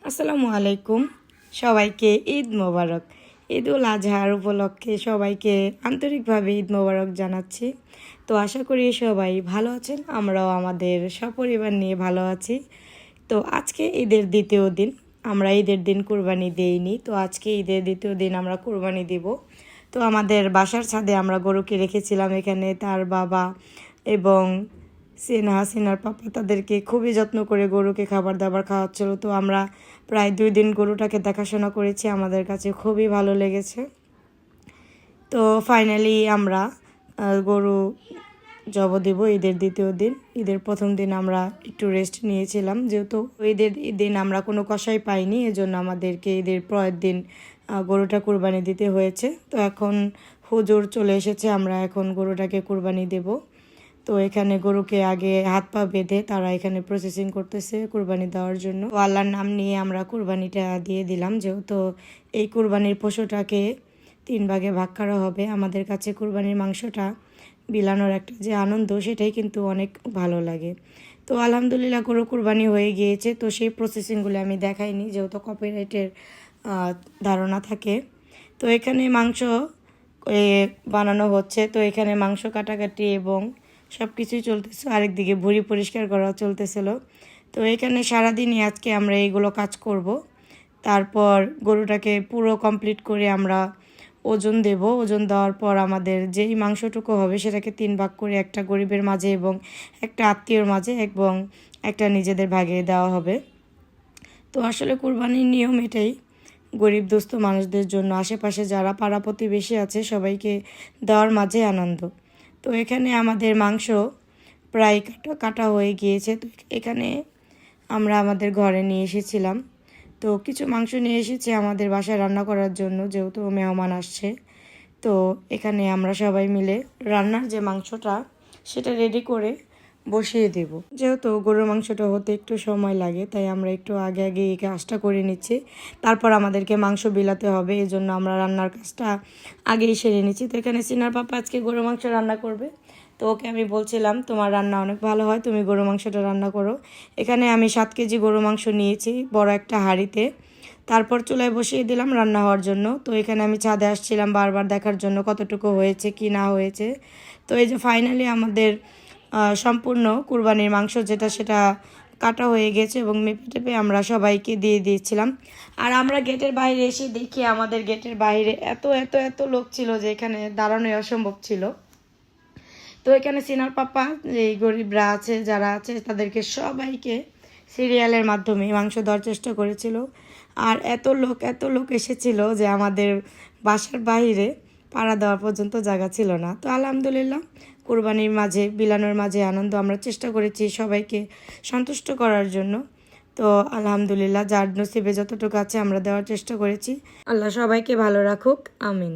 আসসালামু আলাইকুম। সবাইকে ঈদ মোবারক। ঈদুল আজহার উপলক্ষে সবাইকে আন্তরিকভাবে ঈদ মোবারক জানাচ্ছি। তো আশা করি সবাই ভালো আছেন, আমরাও আমাদের সপরিবার নিয়ে ভালো আছি। তো আজকে ঈদের দ্বিতীয় দিন, আমরা ঈদের দিন কুরবানি দেইনি, তো আজকে ঈদের দ্বিতীয় দিন আমরা কুরবানি দিব। তো আমাদের বাসার ছাদে আমরা গরুকে রেখেছিলাম, এখানে তার বাবা এবং সিনার পাপা তাদেরকে খুবই যত্ন করে গরুকে খাবার দাবার খাওয়াচ্ছিল। তো আমরা প্রায় 2 দিন গরুটাকে দেখাশোনা করেছি, আমাদের কাছে খুবই ভালো লেগেছে। তো ফাইনালি আমরা গরু জব দিব ঈদের দ্বিতীয় দিন। ঈদের প্রথম দিন আমরা একটু রেস্ট নিয়েছিলাম, যেহেতু ঈদের দিন আমরা কোনো কষাই পাইনি, এজন্য আমাদেরকে ঈদের পরের দিন গরুটা কুরবানি দিতে হয়েছে। তো এখন হুজুর চলে এসেছে, আমরা এখন গরুটাকে কুরবানি দেব। তো এখানে গরুকে আগে হাত পা বেঁধে তারা এখানে প্রসেসিং করতেছে কুরবানি দেওয়ার জন্য। তো আল্লাহর নাম নিয়ে আমরা কুরবানিটা দিয়ে দিলাম, যেহেতু এই কুরবানির পশুটাকে 3 ভাগে ভাগ করা হবে। আমাদের কাছে কুরবানির মাংসটা বিলানোর একটা যে আনন্দ, সেটাই কিন্তু অনেক ভালো লাগে। তো আলহামদুলিল্লাহ গরু কুরবানি হয়ে গিয়েছে। তো সেই প্রসেসিংগুলো আমি দেখাইনি, যেহেতু কপিরাইটের ধারণা থাকে। তো এখানে মাংস বানানো হচ্ছে, তো এখানে মাংস কাটাকাটি এবং সব কিছুই চলতেছে, আরেকদিকে ভুঁড়ি পরিষ্কার করা চলতেছিল। তো এখানে সারাদিনই আজকে আমরা এইগুলো কাজ করব। তারপর গরুটাকে পুরো কমপ্লিট করে আমরা ওজন দেব। ওজন দেওয়ার পর আমাদের যেই মাংসটুকু হবে সেটাকে 3 ভাগ করে একটা গরিবের মাঝে এবং একটা আত্মীয়র মাঝে এবং একটা নিজেদের ভাগে দেওয়া হবে। তো আসলে কুরবানির নিয়ম এটাই, গরিব দুস্থ মানুষদের জন্য, আশেপাশে যারা পাড়া প্রতিবেশী আছে সবাইকে দেওয়ার মাঝে আনন্দ। তো এখানে আমাদের মাংস প্রায় কাটা হয়ে গিয়েছে। তো এখানে আমরা আমাদের ঘরে নিয়ে এসেছিলাম। তো কিছু মাংস নিয়ে এসেছি আমাদের বাসায় রান্না করার জন্য, যেহেতু মেহমান আসছে। তো এখানে আমরা সবাই মিলে রান্নার যে মাংসটা সেটা রেডি করে বসিয়ে দেব। যেহেতু গরুর মাংসটা হতে একটু সময় লাগে, তাই আমরা একটু আগে আগে এই কাজটা করে নিচ্ছি। তারপর আমাদেরকে মাংস বিলাতে হবে, এই জন্য আমরা রান্নার কাজটা আগেই সেরে নিচ্ছি। তো এখানে সিনার পাপা আজকে গরুর মাংস রান্না করবে। তো ওকে আমি বলছিলাম তোমার রান্না অনেক ভালো হয়, তুমি গরু মাংসটা রান্না করো। এখানে আমি 7 কেজি গরু মাংস নিয়েছি বড় একটা হাঁড়িতে। তারপর চুলায় বসিয়ে দিলাম রান্না হওয়ার জন্য। তো এখানে আমি ছাদে আসছিলাম বারবার দেখার জন্য কতটুকু হয়েছে কি না হয়েছে। তো এই যে ফাইনালি আমাদের সম্পূর্ণ কুরবানির মাংস যেটা সেটা কাটা হয়ে গেছে এবং মেপে টেপে আমরা সবাইকে দিয়ে দিয়েছিলাম। আর আমরা গেটের বাইরে এসে দেখি আমাদের গেটের বাইরে এত এত এত লোক ছিল যে এখানে দাঁড়ানোই অসম্ভব ছিল। তো এখানে সিনার পাপা এই গরিবরা আছে যারা আছে তাদেরকে সবাইকে সিরিয়ালের মাধ্যমে মাংস দেওয়ার চেষ্টা করেছিল। আর এত লোক এসেছিল যে আমাদের বাসার বাইরে পাড়া দেওয়া পর্যন্ত জায়গা ছিল না। তো আলহামদুলিল্লাহ কুরবানির মাঝে বিলানোর মাঝে আনন্দ, আমরা চেষ্টা করেছি সবাইকে সন্তুষ্ট করার জন্য। তো আলহামদুলিল্লাহ যার নসিবে যতটুকু আছে আমরা দেওয়ার চেষ্টা করেছি। আল্লাহ সবাইকে ভালো রাখুক, আমিন।